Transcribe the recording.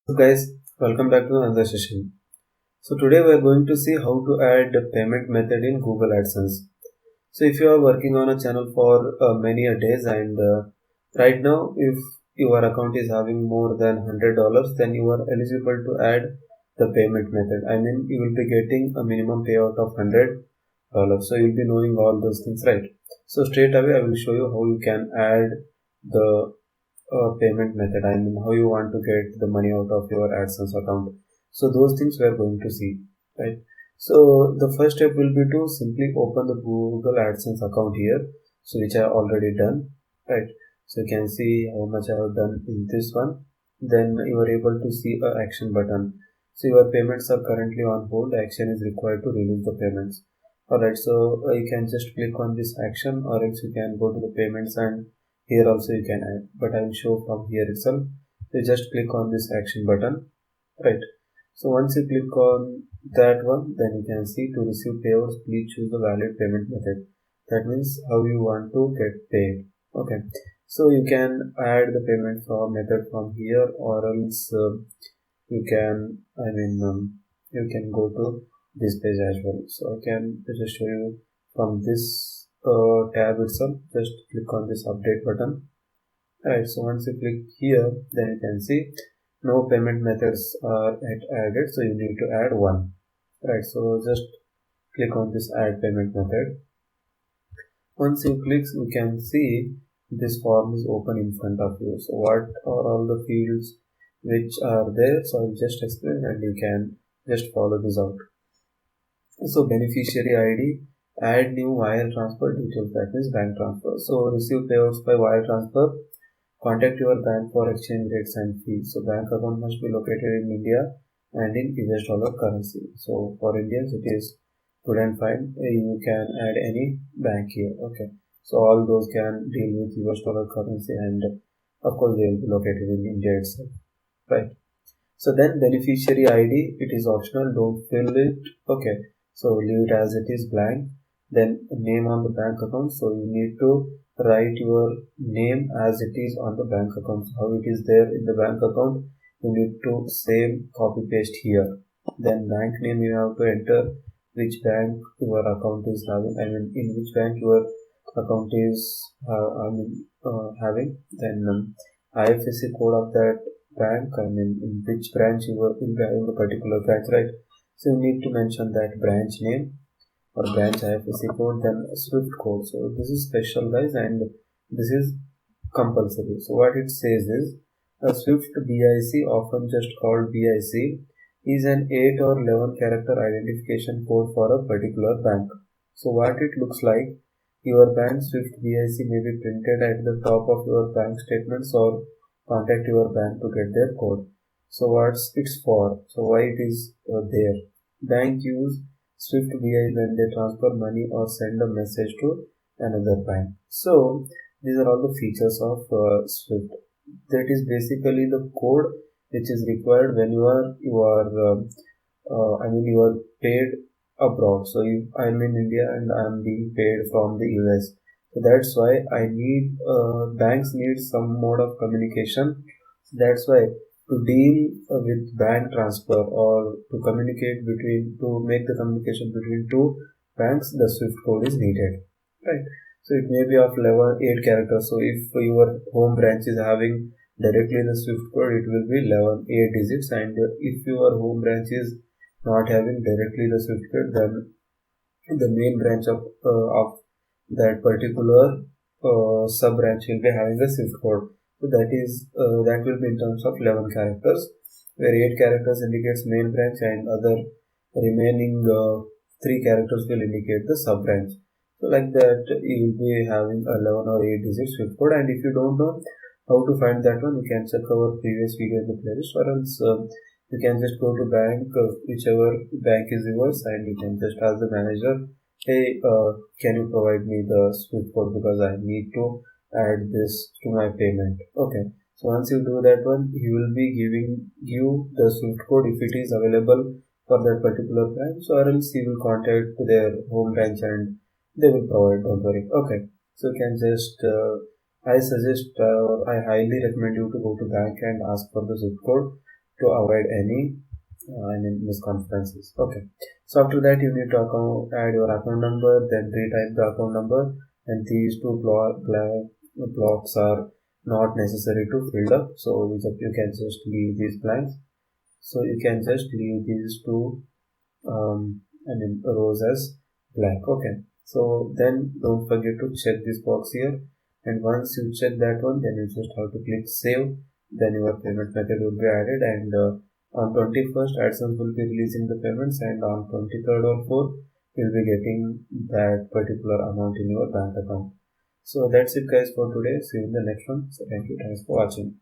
So guys, welcome back to another session. So today we are going to see how to add a payment method in Google AdSense. So if you are working on a channel for many a days and right now if your account is having more than $100, then you are eligible to add the payment method. I mean you will be getting a minimum payout of $100. So you'll be knowing all those things, right? So straight away I will show you how you can add the payment method. I mean, how you want to get the money out of your AdSense account. So those things we are going to see, right? So the first step will be to simply open the Google AdSense account here. So which I already done, right? So you can see how much I have done in this one. Then you are able to see a action button. So your payments are currently on hold. Action is required to release the payments. Alright, so you can just click on this action, or else you can go to the payments, and here also you can add, but I will show from here itself. So just click on this action button, right? So once you click on that one, then you can see to receive payouts, please choose a valid payment method. That means how you want to get paid. Okay, so you can add the payment from method from here, or else you can, you can go to this page as well. So I can just show you from this tab itself. Just click on this update button. Right, so once you click here, then you can see no payment methods are added, so you need to add one. Right, so just click on this add payment method. Once you click, you can see this form is open in front of you. So what are all the fields which are there? So I'll just explain and you can just follow this out. So beneficiary ID, add new wire transfer details, that means bank transfer. So receive payouts by wire transfer, contact your bank for exchange rates and fees. So bank account must be located in India and in US dollar currency. So for Indians it is good and fine. You can add any bank here. Okay. So all those can deal with US dollar currency, and of course they will be located in India itself. Right. So then beneficiary ID, it is optional, don't fill it. Okay, so leave it as it is blank. Then name on the bank account, so you need to write your name as it is on the bank account. So how it is there in the bank account, you need to same copy paste here. Then bank name, you have to enter which bank your account is having. I mean in which bank your account is having. Then IFSC code of that bank, I mean in which branch you were in the particular branch, right? So you need to mention that branch name or branch IFSC code, then SWIFT code. So this is special, guys, and this is compulsory. So what it says is a SWIFT BIC, often just called BIC, is an 8 or 11 character identification code for a particular bank. So what it looks like, your bank SWIFT BIC may be printed at the top of your bank statements, or contact your bank to get their code. So what's it's for? So why it is there? Bank use SWIFT BIC when they transfer money or send a message to another bank. So these are all the features of SWIFT. That is basically the code which is required when you are paid abroad. So if I'm in India and I'm being paid from the US, so that's why I need banks need some mode of communication. That's why to deal with bank transfer, or to communicate between, to make the communication between two banks, the SWIFT code is needed, right? So it may be of level 8 characters. So if your home branch is having directly the SWIFT code, it will be 11 8 digits, and if your home branch is not having directly the SWIFT code, then the main branch of that particular sub branch will be having a SWIFT code. So that will be in terms of 11 characters, where 8 characters indicates main branch and other remaining 3 characters will indicate the sub branch. So like that you will be having 11 or 8 digit SWIFT code, and if you don't know how to find that one, you can check our previous video in the playlist, or else you can just go to bank, whichever bank is yours, and you can just ask the manager, hey, can you provide me the SWIFT code, because I need to add this to my payment. Okay, so once you do that one, he will be giving you the SWIFT code if it is available for that particular branch, or else he will contact their home branch and they will provide, don't worry. Okay, so you can just I highly recommend you to go to bank and ask for the zip code. to avoid any misconferences. Okay, so after that you need to add your account number, then retype the account number, and these two blocks are not necessary to fill up, so you can just leave these blanks. So you can just leave these two rows as black. Okay, so then don't forget to check this box here, and once you check that one, then you just have to click save. Then your payment method will be added, and on 21st AdSense will be releasing the payments, and on 23rd or 4th you'll be getting that particular amount in your bank account. So that's it guys for today. See you in the next one. So thank you, thanks for watching.